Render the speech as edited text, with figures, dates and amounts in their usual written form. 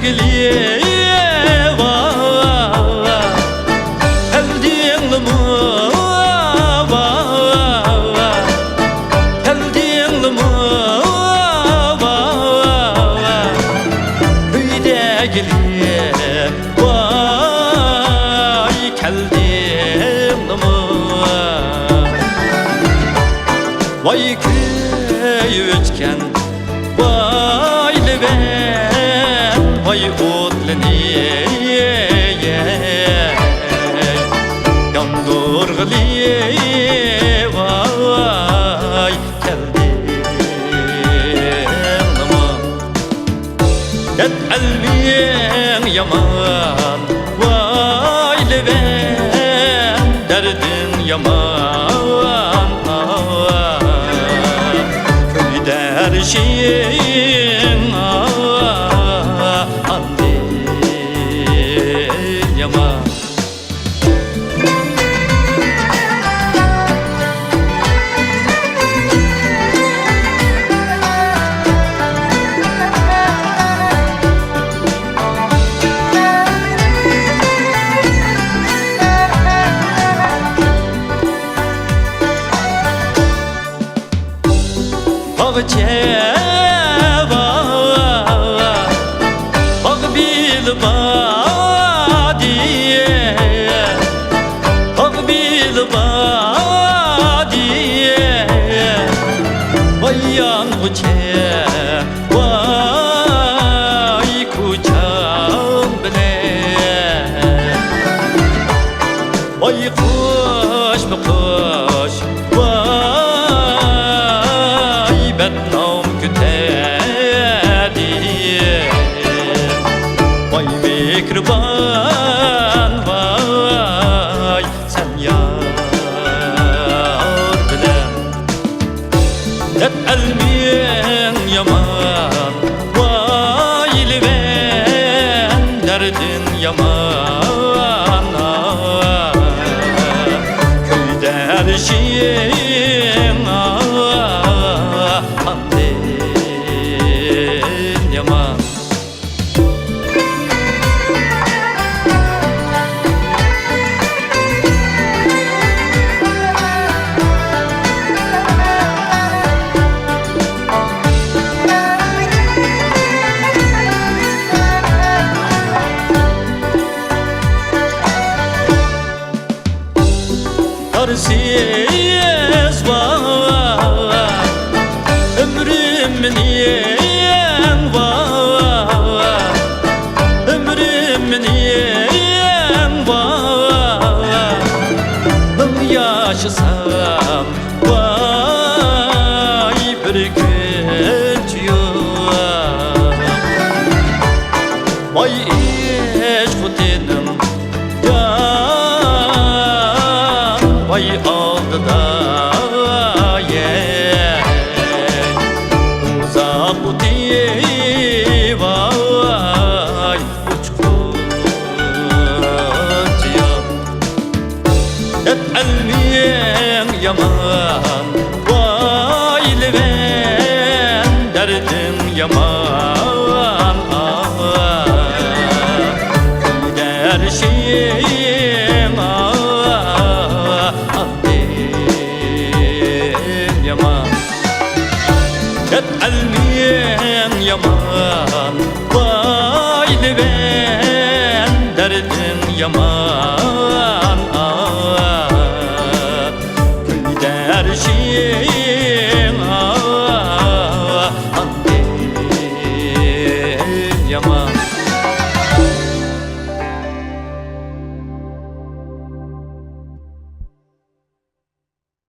sevgili vay köy ötken vay leven vay otlini yandurgli vay keldim ama det elmin yaman vay leven derdin yaman şeyin andin yaman yan uçe vay kucağım bile vay kuş mu kuş vay bednam kütedi vay mikroban vay sen yar bile det elmin yaman vay leven derdin yaman köyde her şeyin andin yaman Siz var ömrümün yen var ömrümün yen var ben yaşasam vay bir gün yok vay iş kutenim vay aldı da uzak uti vay uçkunca et elmin yaman vay leven derdin yaman her şeyim det elmin yaman vay leven derdin yaman